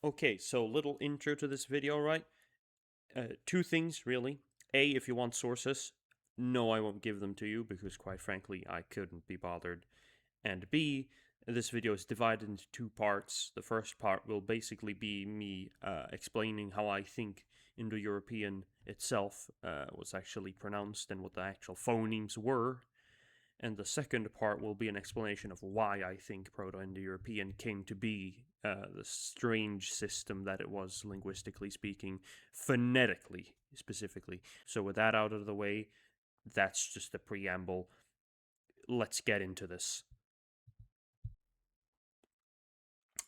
Okay, so little intro to this video, right? Two things, really. A, if you want sources, no, I won't give them to you because, quite frankly, I couldn't be bothered. And B, this video is divided into two parts. The first part will basically be me explaining how I think Indo-European itself was actually pronounced and what the actual phonemes were. And the second part will be an explanation of why I think Proto-Indo-European came to be the strange system that it was, linguistically speaking, phonetically specifically. So with that out of the way, that's just the preamble. Let's get into this.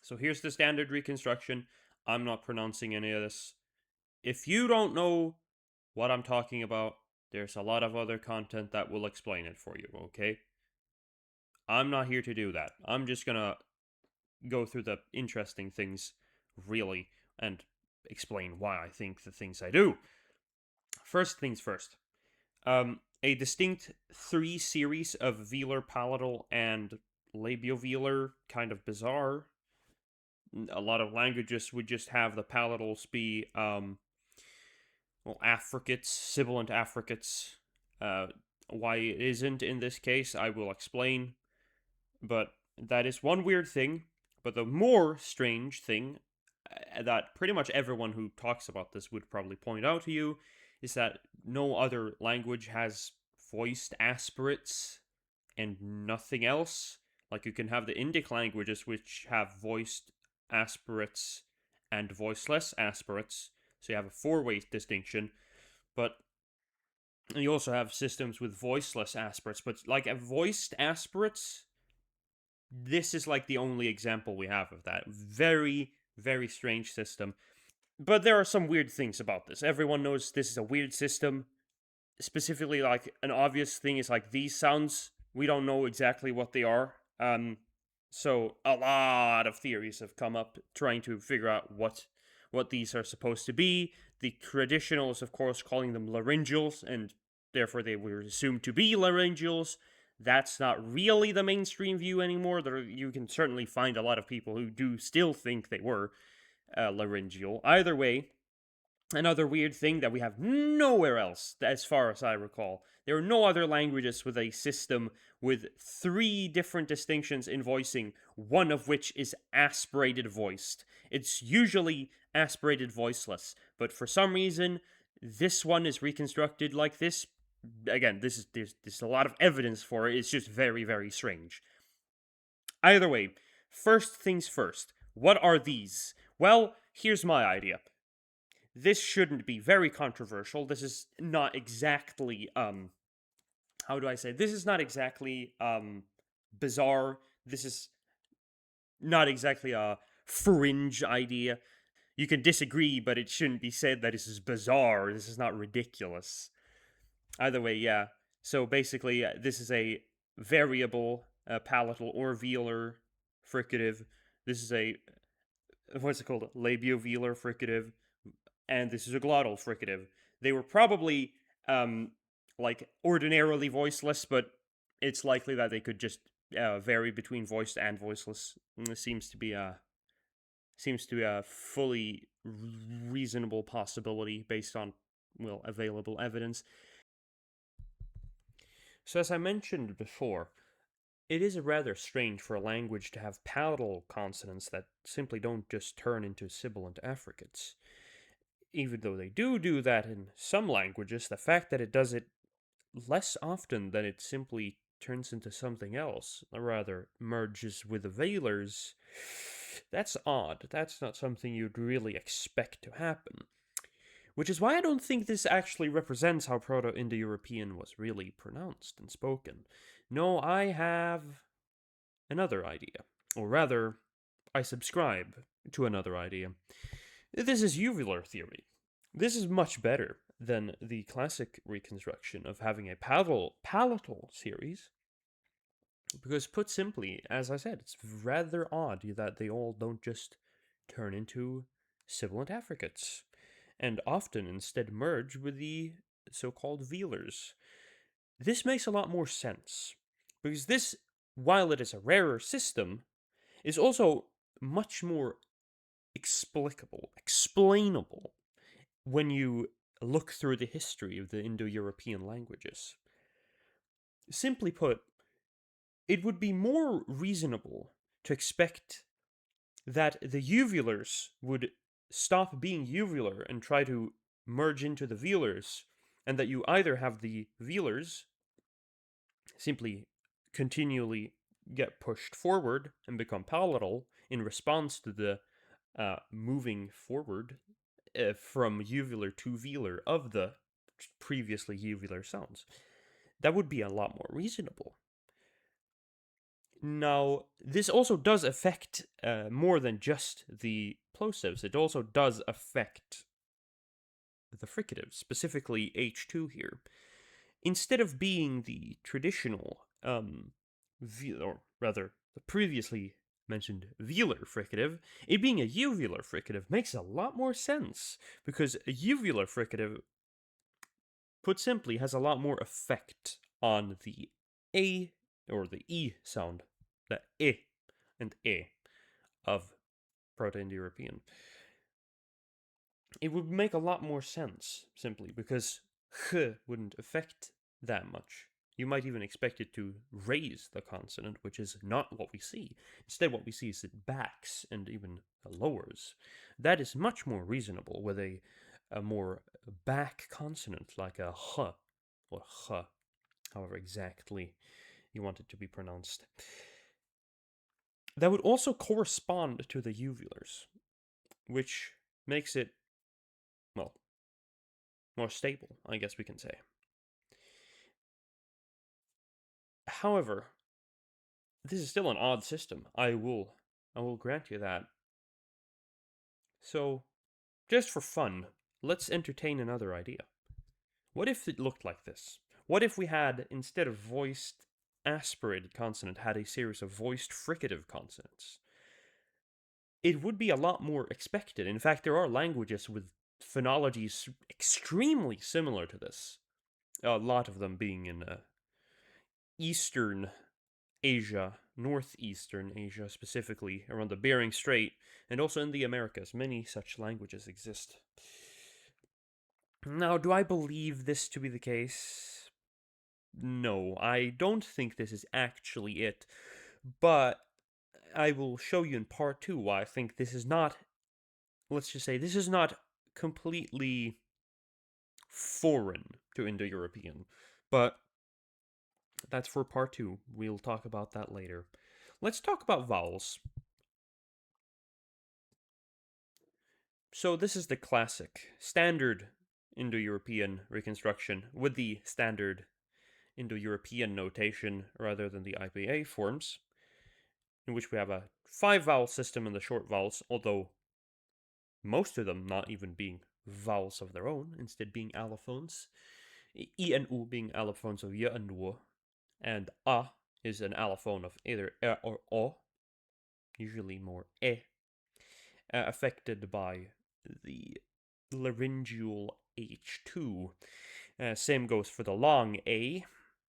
So here's the standard reconstruction. I'm not pronouncing any of this. If you don't know what I'm talking about, there's a lot of other content that will explain it for you, okay? I'm not here to do that. I'm just gonna go through the interesting things, really, and explain why I think the things I do. First things first. A distinct three series of velar, palatal, and labiovelar, kind of bizarre. A lot of languages would just have the palatals be, affricates, sibilant affricates. Why it isn't in this case, I will explain. But that is one weird thing. But the more strange thing that pretty much everyone who talks about this would probably point out to you is that no other language has voiced aspirates and nothing else. Like you can have the Indic languages which have voiced aspirates and voiceless aspirates, so you have a four-way distinction, but you also have systems with voiceless aspirates, but like a voiced aspirates, this is like the only example we have of that. Very, very strange system. But there are some weird things about this. Everyone knows this is a weird system. Specifically, like an obvious thing is like these sounds. We don't know exactly what they are. So a lot of theories have come up trying to figure out what these are supposed to be. The traditionals, of course, calling them laryngeals, and therefore they were assumed to be laryngeals. That's not really the mainstream view anymore. You can certainly find a lot of people who do still think they were laryngeal. Either way, another weird thing that we have nowhere else, as far as I recall. There are no other languages with a system with three different distinctions in voicing, one of which is aspirated voiced. It's usually aspirated voiceless, but for some reason, this one is reconstructed like this. Again, there's a lot of evidence for it. It's just very, very strange. Either way, first things first. What are these? Well, here's my idea. This shouldn't be very controversial. This is not exactly how do I say? This is not exactly bizarre. This is not exactly a fringe idea. You can disagree, but it shouldn't be said that this is bizarre. This is not ridiculous. Either way, yeah. So basically, this is a variable palatal or velar fricative. This is a what's it called? Labiovelar fricative, and this is a glottal fricative. They were probably like ordinarily voiceless, but it's likely that they could just vary between voiced and voiceless. And this seems to be a fully reasonable possibility based on available evidence. So as I mentioned before, it is rather strange for a language to have palatal consonants that simply don't just turn into sibilant affricates. Even though they do that in some languages, the fact that it does it less often than it simply turns into something else, or rather merges with the velars, that's odd. That's not something you'd really expect to happen. Which is why I don't think this actually represents how Proto-Indo-European was really pronounced and spoken. No, I have another idea. Or rather, I subscribe to another idea. This is uvular theory. This is much better than the classic reconstruction of having a palatal series. Because, put simply, as I said, it's rather odd that they all don't just turn into sibilant affricates, and often instead merge with the so called velars. This makes a lot more sense, because this, while it is a rarer system, is also much more explicable, explainable when you look through the history of the Indo-European languages. Simply put, it would be more reasonable to expect that the uvulars would stop being uvular and try to merge into the velars, and that you either have the velars simply continually get pushed forward and become palatal in response to the moving forward from uvular to velar of the previously uvular sounds. That would be a lot more reasonable. Now, this also does affect more than just the plosives. It also does affect the fricatives, specifically H2 here. Instead of being the traditional, or rather, the previously mentioned velar fricative, it being a uvular fricative makes a lot more sense, because a uvular fricative, put simply, has a lot more effect on the A or the E sound, the E and E of Proto-Indo-European. It would make a lot more sense, simply, because h wouldn't affect that much. You might even expect it to raise the consonant, which is not what we see. Instead, what we see is it backs and even lowers. That is much more reasonable with a more back consonant, like a h or h, however exactly you want it to be pronounced. That would also correspond to the uvulars, which makes it, well, more stable, I guess we can say. However, this is still an odd system. I will grant you that. So, just for fun, let's entertain another idea. What if it looked like this? What if we had, instead of voiced aspirated consonant, had a series of voiced fricative consonants? It would be a lot more expected. In fact, there are languages with phonologies extremely similar to this. A lot of them being in Eastern Asia, northeastern Asia specifically, around the Bering Strait, and also in the Americas. Many such languages exist. Now, do I believe this to be the case? No, I don't think this is actually it, but I will show you in part 2 why I think this is not, let's just say, this is not completely foreign to Indo-European, but that's for part 2. We'll talk about that later. Let's talk about vowels. So this is the classic, standard Indo-European reconstruction with the standard Indo-European notation rather than the IPA forms, in which we have a 5-vowel system in the short vowels, although most of them not even being vowels of their own, instead being allophones. I and U being allophones of Y and W, and A is an allophone of either E or O, usually more E, affected by the laryngeal H2. Same goes for the long A.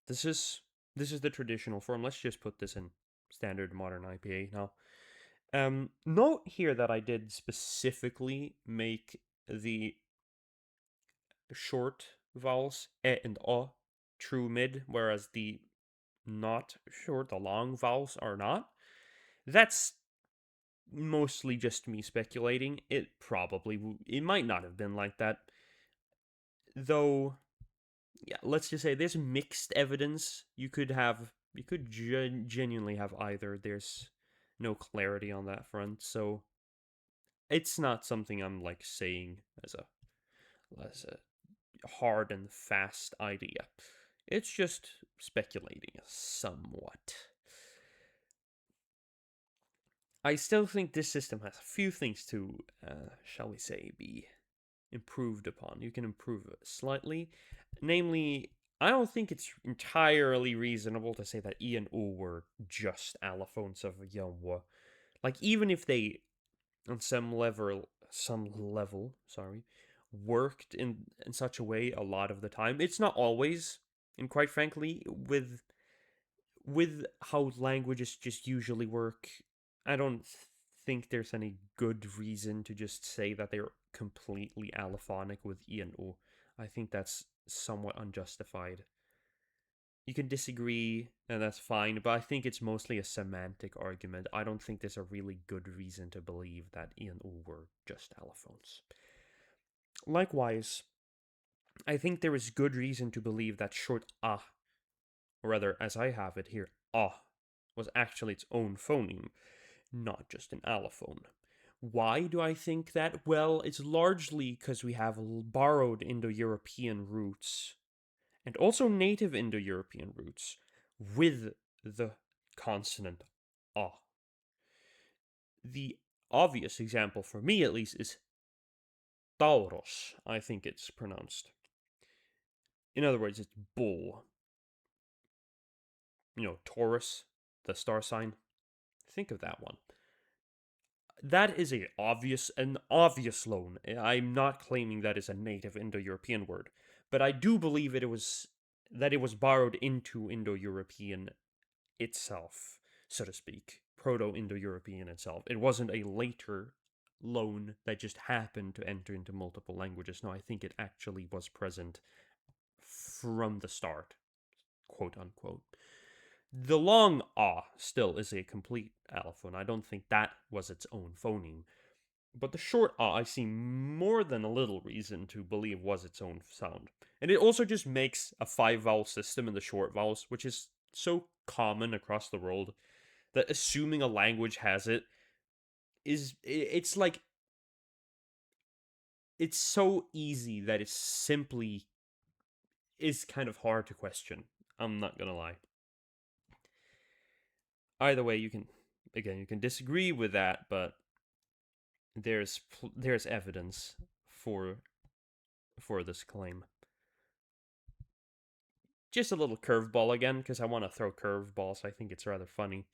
This is the traditional form. Let's just put this in standard modern IPA now. Note here that I did specifically make the short vowels E and O true mid, whereas the not short, the long vowels are not. That's mostly just me speculating. It might not have been like that. Though, yeah, let's just say there's mixed evidence. You could genuinely have either. There's no clarity on that front, so it's not something I'm like saying as a hard and fast idea. It's just speculating somewhat. I still think this system has a few things to, shall we say, be improved upon. You can improve it slightly. Namely, I don't think it's entirely reasonable to say that I and U were just allophones of Yonhua. Like, even if they, on some level, worked in such a way a lot of the time, it's not always. And quite frankly, with how languages just usually work, I don't think there's any good reason to just say that they're completely allophonic with E and O. I think that's somewhat unjustified. You can disagree, and that's fine, but I think it's mostly a semantic argument. I don't think there's a really good reason to believe that E and O were just allophones. Likewise, I think there is good reason to believe that short A, or rather, as I have it here, A, was actually its own phoneme, not just an allophone. Why do I think that? Well, it's largely because we have borrowed Indo-European roots and also native Indo-European roots with the consonant A. The obvious example for me, at least, is Tauros, I think it's pronounced. In other words, it's bull. Taurus, the star sign. Think of that one. That is an obvious loan. I'm not claiming that is a native Indo-European word, but I do believe it was borrowed into Indo-European itself, so to speak, Proto-Indo-European itself. It wasn't a later loan that just happened to enter into multiple languages. No, I think it actually was present from the start, quote unquote. The long ah still is a complete allophone. I don't think that was its own phoneme. But the short ah I see more than a little reason to believe was its own sound. And it also just makes a 5-vowel system in the short vowels, which is so common across the world that assuming a language has it it's like it's so easy that it's simply is kind of hard to question. I'm not gonna lie. Either way, you can disagree with that, but there's evidence for this claim. Just a little curveball again, because I want to throw curveballs. I think it's rather funny.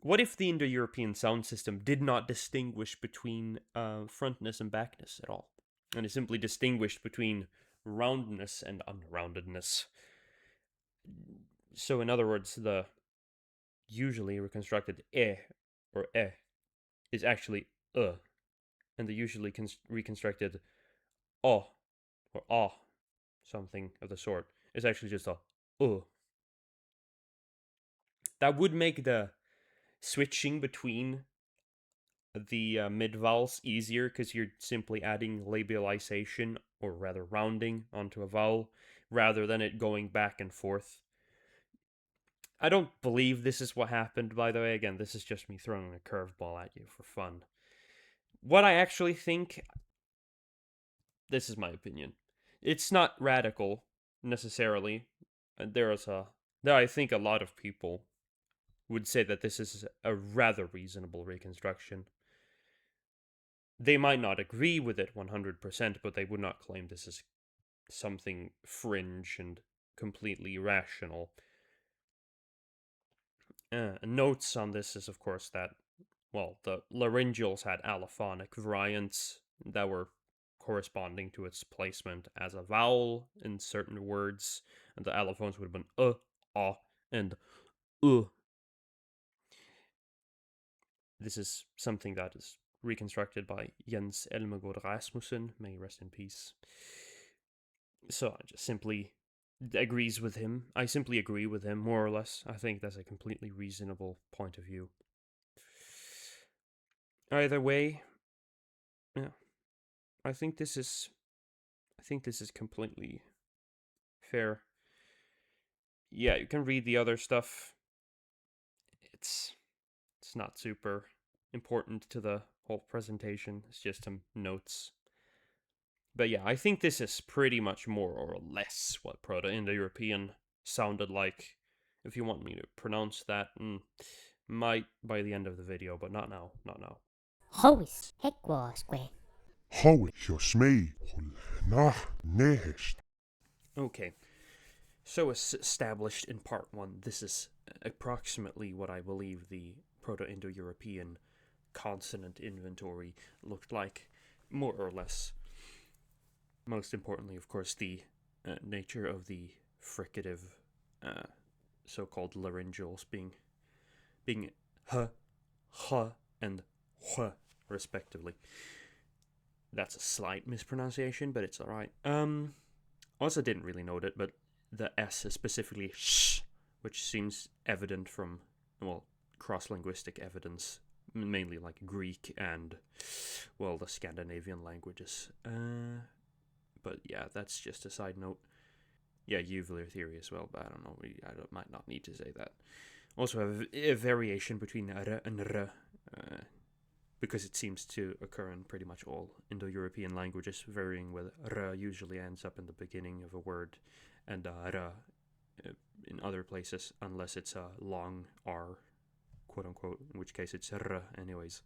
What if the Indo-European sound system did not distinguish between frontness and backness at all, and it simply distinguished between roundness and unroundedness? So, in other words, the usually reconstructed or is actually and the usually reconstructed o or ah, something of the sort, is actually just a That would make the switching between the mid vowels easier because you're simply adding labialization, or rather rounding, onto a vowel rather than it going back and forth. I don't believe this is what happened, by the way. Again, this is just me throwing a curveball at you for fun. What I actually think, this is my opinion. It's not radical necessarily. There I think a lot of people would say that this is a rather reasonable reconstruction. They might not agree with it 100%, but they would not claim this is something fringe and completely irrational. Notes on this is, of course, that, well, the laryngeals had allophonic variants that were corresponding to its placement as a vowel in certain words, and the allophones would have been and This is something that is reconstructed by Jens Elmegård Rasmussen, may he rest in peace. So I just simply agrees with him. I simply agree with him, more or less. I think that's a completely reasonable point of view. Either way, yeah, I think this is completely fair. Yeah, you can read the other stuff. It's not super important to the whole presentation. It's just some notes. But yeah, I think this is pretty much more or less what Proto-Indo-European sounded like. If you want me to pronounce that, might by the end of the video, but not now. Hois hekwaasque. Howie me nah nehest. Okay, so as established in part 1, this is approximately what I believe the Proto-Indo-European consonant inventory looked like, more or less. Most importantly, of course, the nature of the fricative so-called laryngeals being h, and h, respectively. That's a slight mispronunciation, but it's alright. Also didn't really note it, but the S is specifically sh, which seems evident from, well, cross-linguistic evidence, mainly like Greek and, well, the Scandinavian languages. But yeah, that's just a side note. Yeah, uvular theory as well, but I don't know. Might not need to say that. Also, have a variation between r and r, because it seems to occur in pretty much all Indo-European languages, varying with r usually ends up in the beginning of a word, and r in other places, unless it's a long r, quote unquote, in which case it's r anyways.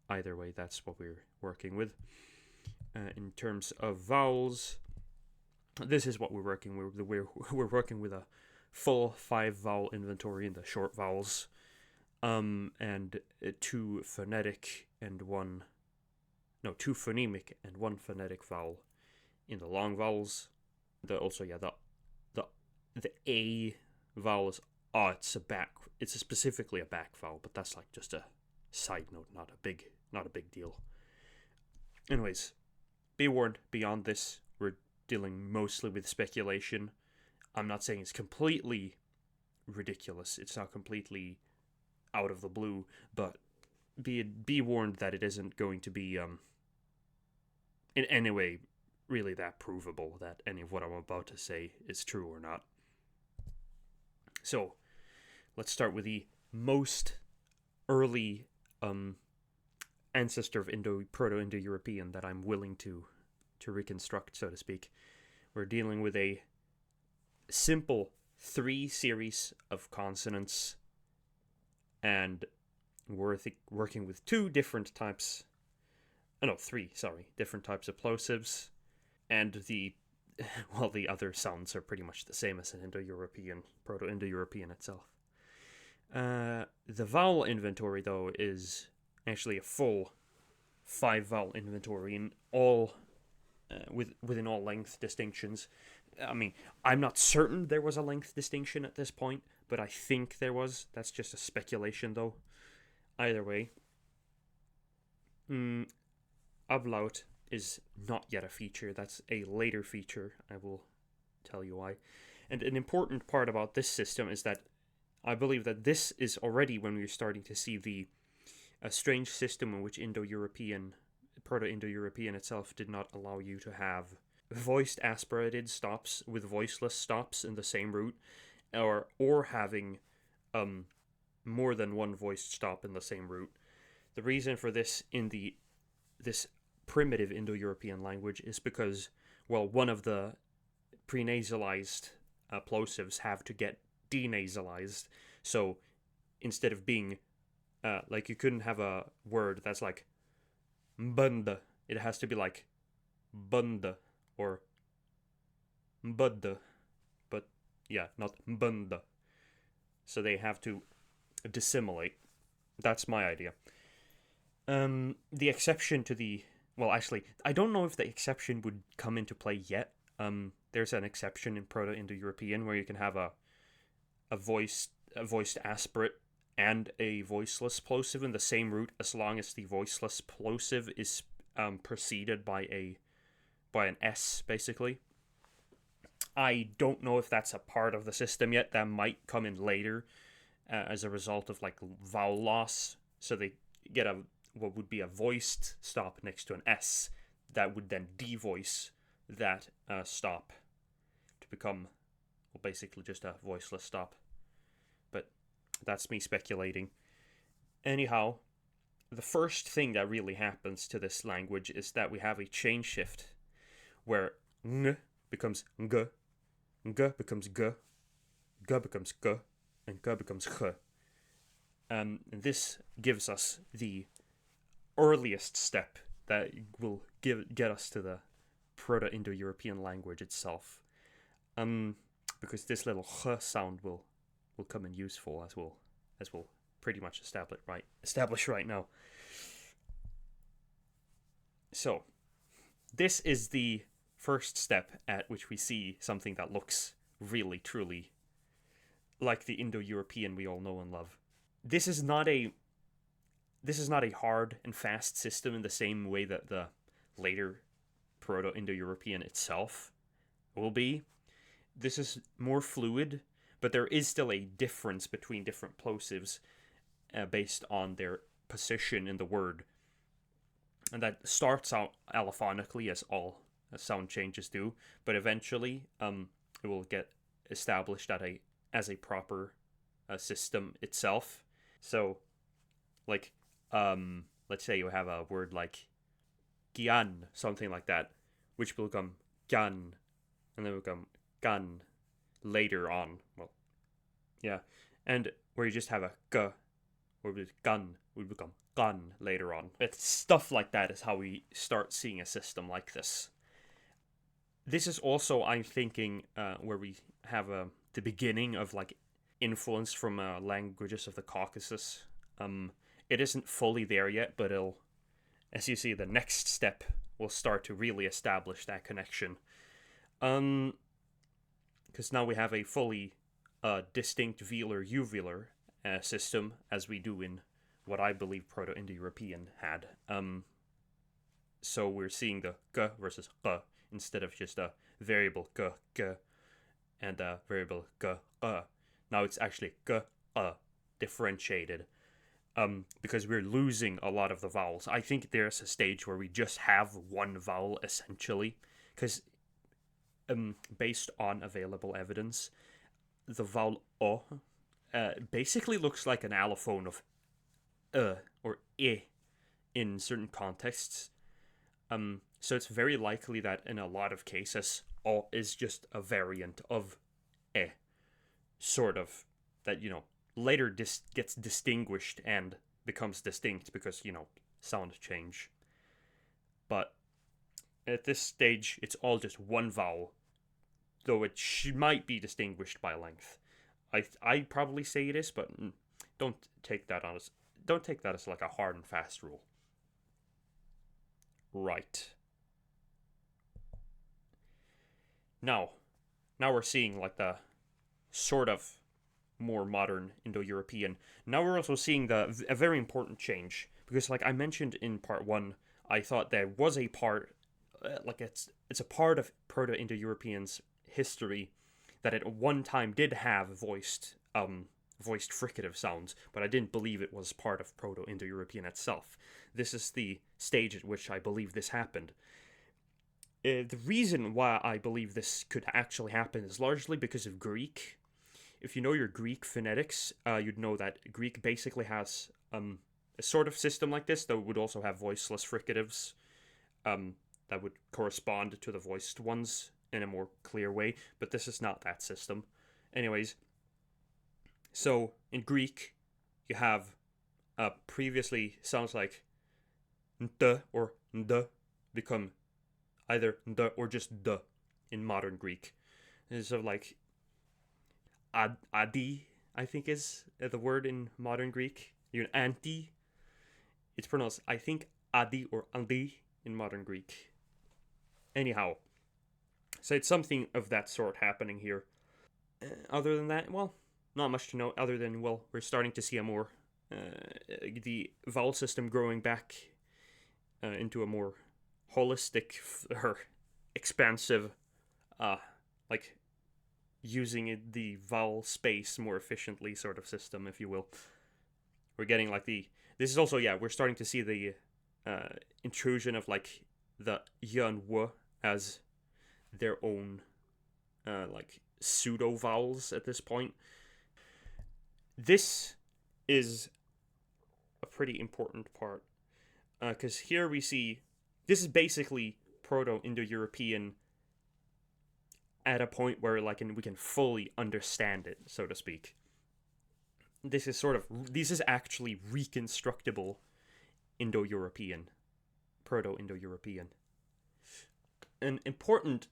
Either way, that's what we're working with. In terms of vowels, this is what we're working with. We're working with a full 5 vowel inventory in the short vowels, and 2 phonemic and 1 phonetic vowel in the long vowels. The A vowel is it's specifically a back vowel, but that's like just a side note, not a big deal. Anyways, be warned, beyond this, we're dealing mostly with speculation. I'm not saying it's completely ridiculous. It's not completely out of the blue, but be warned that it isn't going to be in any way really that provable that any of what I'm about to say is true or not. So, let's start with the most early ancestor of Proto-Indo-European that I'm willing to reconstruct, so to speak. We're dealing with a simple 3 series of consonants, and we're working with 3 different types of plosives, and the other sounds are pretty much the same as in Proto-Indo-European itself. The vowel inventory, though, is actually a full 5 vowel inventory in all within all length distinctions. I mean, I'm not certain there was a length distinction at this point, but I think there was. That's just a speculation, though. Either way, ablaut is not yet a feature. That's a later feature. I will tell you why. And an important part about this system is that I believe that this is already when we're starting to see a strange system in which Proto-Indo-European itself did not allow you to have voiced aspirated stops with voiceless stops in the same root, or having more than one voiced stop in the same root. The reason for this in this primitive Indo-European language is because, well, one of the prenasalized plosives have to get denasalized. So instead of being like, you couldn't have a word that's like bunda. It has to be like bunda or budda, but yeah, not bunda. So they have to dissimilate. That's my idea. The exception to actually, I don't know if the exception would come into play yet. There's an exception in Proto-Indo-European where you can have a voiced aspirate and a voiceless plosive in the same root, as long as the voiceless plosive is preceded by an S, basically. I don't know if that's a part of the system yet. That might come in later as a result of like vowel loss. So they get what would be a voiced stop next to an S that would then devoice that stop to become, well, basically just a voiceless stop. But that's me speculating. Anyhow, the first thing that really happens to this language is that we have a change shift where ng becomes ng, ng becomes g, g becomes g, and g becomes ch. And this gives us the earliest step that will get us to the Proto-Indo-European language itself. Because this little ch sound will come in useful, as we'll pretty much establish right now. So, this is the first step at which we see something that looks really, truly like the Indo-European we all know and love. This is not a this is not a hard and fast system in the same way that the later Proto-Indo-European itself will be. This is more fluid, but there is still a difference between different plosives based on their position in the word. And that starts out allophonically, as all sound changes do, but eventually it will get established as a proper system itself. So, like, let's say you have a word like gian, something like that, which will become gan, and then will become gan later on. Well, yeah, and where you just have a g, or gun would become gun later on. It's stuff like that is how we start seeing a system like this. This is also, I'm thinking, where we have the beginning of like influence from languages of the Caucasus. It isn't fully there yet, but it'll, as you see, the next step will start to really establish that connection. Because now we have a fully distinct velar uvular system, as we do in what I believe Proto-Indo-European had. So we're seeing the g versus g instead of just a variable g, g, and a variable g, g. Now it's actually g, differentiated. Because we're losing a lot of the vowels. I think there's a stage where we just have one vowel essentially, because based on available evidence, the vowel o basically looks like an allophone of or e in certain contexts. So it's very likely that in a lot of cases, o is just a variant of e, sort of, that, later gets distinguished and becomes distinct because, sound change. But at this stage, it's all just one vowel, though it might be distinguished by length. I probably say it is, but don't take that as like a hard and fast rule. Right. Now we're seeing like the sort of more modern Indo-European. Now we're also seeing a very important change, because like I mentioned in part 1, I thought there was a part like it's a part of Proto-Indo-European's history that at one time did have voiced fricative sounds, but I didn't believe it was part of Proto-Indo-European itself. This is the stage at which I believe this happened. The reason why I believe this could actually happen is largely because of Greek. If you know your Greek phonetics, you'd know that Greek basically has a sort of system like this that would also have voiceless fricatives that would correspond to the voiced ones in a more clear way, but this is not that system. Anyways, so in Greek, you have previously sounds like nt or nd become either nd or just d in modern Greek. So like adi, I think, is the word in modern Greek. Even anti, it's pronounced, I think, adi or andi in modern Greek. Anyhow, so it's something of that sort happening here. Other than that, well, not much to note other than, well, we're starting to see a more the vowel system growing back into a more holistic or expansive, like using the vowel space more efficiently sort of system, if you will. We're getting like this is also, yeah, we're starting to see the intrusion of like the y and w as their own like pseudo vowels at this point. This is a pretty important part, because here we see this is basically Proto-Indo-European at a point where like we can fully understand it, so to speak. This is actually reconstructible Indo-European, Proto-Indo-European. An important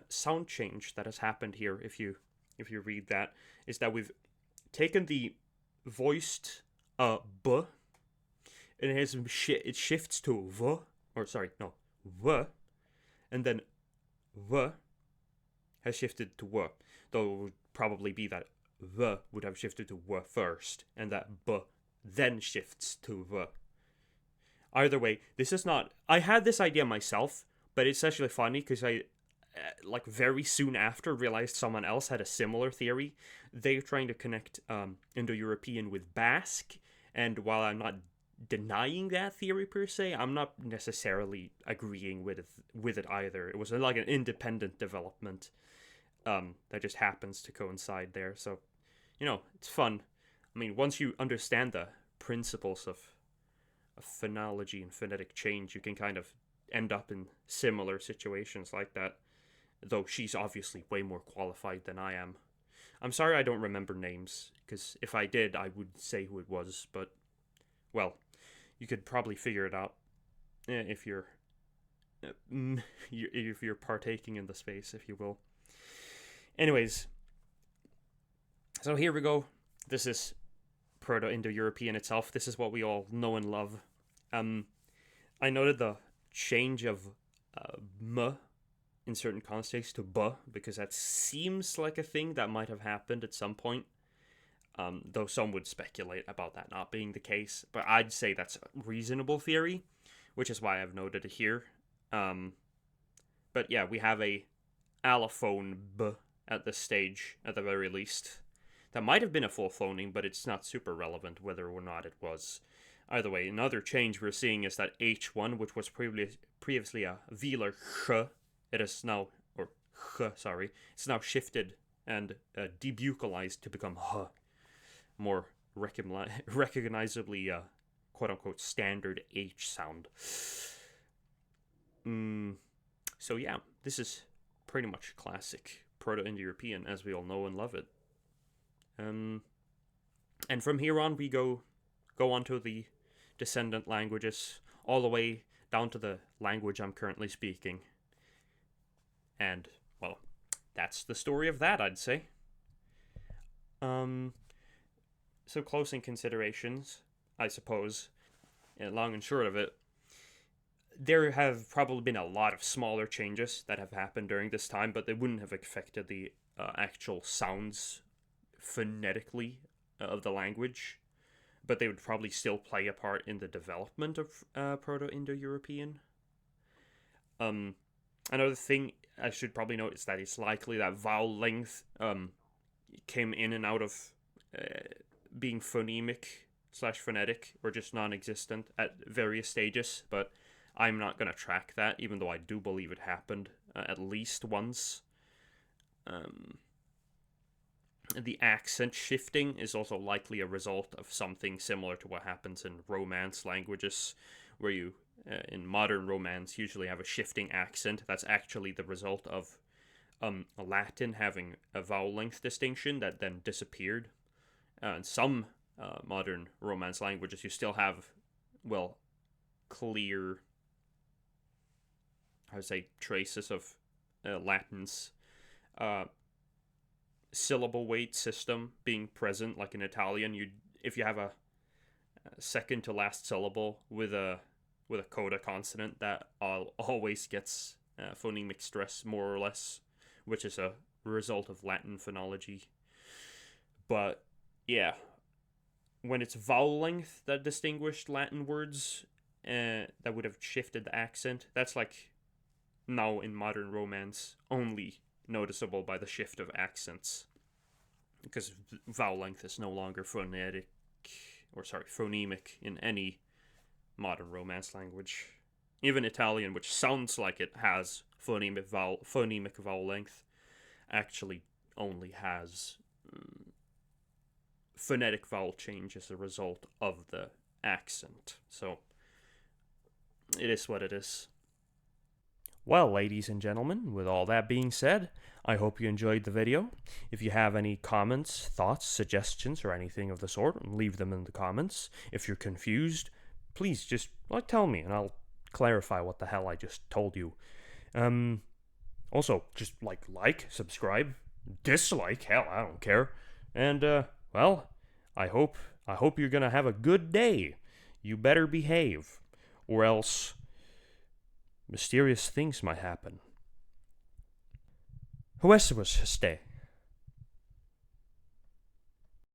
sound change that has happened here, if you read that, is that we've taken the voiced b, and it shifts to v, or sorry, no, v, and then v has shifted to w, though it would probably be that v would have shifted to w first, and that b then shifts to v. Either way, this is not. I had this idea myself, but it's actually funny because I, like, very soon after realized someone else had a similar theory. They're trying to connect Indo-European with Basque, and while I'm not denying that theory per se, I'm not necessarily agreeing with it either. It was like an independent development that just happens to coincide there. So, it's fun. I mean, once you understand the principles of phonology and phonetic change, you can kind of end up in similar situations like that. Though she's obviously way more qualified than I am. I'm sorry I don't remember names, because if I did, I would say who it was, but, well, you could probably figure it out if you're partaking in the space, if you will. Anyways, so here we go. This is Proto-Indo-European itself. This is what we all know and love. I noted the change of m in certain contexts to b, because that seems like a thing that might have happened at some point. Though some would speculate about that not being the case, but I'd say that's a reasonable theory, which is why I've noted it here. But yeah, we have a allophone b at this stage, at the very least. That might have been a full phoning, but it's not super relevant whether or not it was. Either way, another change we're seeing is that H1, which was previously a velar ch, it is now, or ch, sorry, it's now shifted and debuccalized to become h, more recognizably quote-unquote standard H sound. So yeah, this is pretty much classic Proto-Indo-European as we all know and love it. And from here on we go on to the descendant languages, all the way down to the language I'm currently speaking. And, well, that's the story of that, I'd say. So closing considerations, I suppose, long and short of it, there have probably been a lot of smaller changes that have happened during this time, but they wouldn't have affected the actual sounds phonetically of the language, but they would probably still play a part in the development of Proto-Indo-European. Another thing I should probably note is that it's likely that vowel length came in and out of being phonemic/phonetic or just non-existent at various stages, but I'm not going to track that, even though I do believe it happened at least once. The accent shifting is also likely a result of something similar to what happens in Romance languages, where you, in modern Romance, usually have a shifting accent. That's actually the result of Latin having a vowel length distinction that then disappeared. In some modern Romance languages, you still have, well, clear, I would say, traces of Latin's syllable weight system being present, like in Italian. If you have a second to last syllable with a coda consonant, that always gets phonemic stress, more or less, which is a result of Latin phonology. But yeah, when it's vowel length that distinguished Latin words that would have shifted the accent, that's like now in modern Romance only noticeable by the shift of accents, because vowel length is no longer phonemic in any modern Romance language. Even Italian, which sounds like it has phonemic vowel length, actually only has phonetic vowel change as a result of the accent. So it is what it is. Well, ladies and gentlemen, with all that being said, I hope you enjoyed the video. If you have any comments, thoughts, suggestions, or anything of the sort, leave them in the comments. If you're confused, please just tell me, and I'll clarify what the hell I just told you. Also, just like, subscribe, dislike, hell, I don't care. And well, I hope you're gonna have a good day. You better behave, or else mysterious things might happen. Huesibus ste.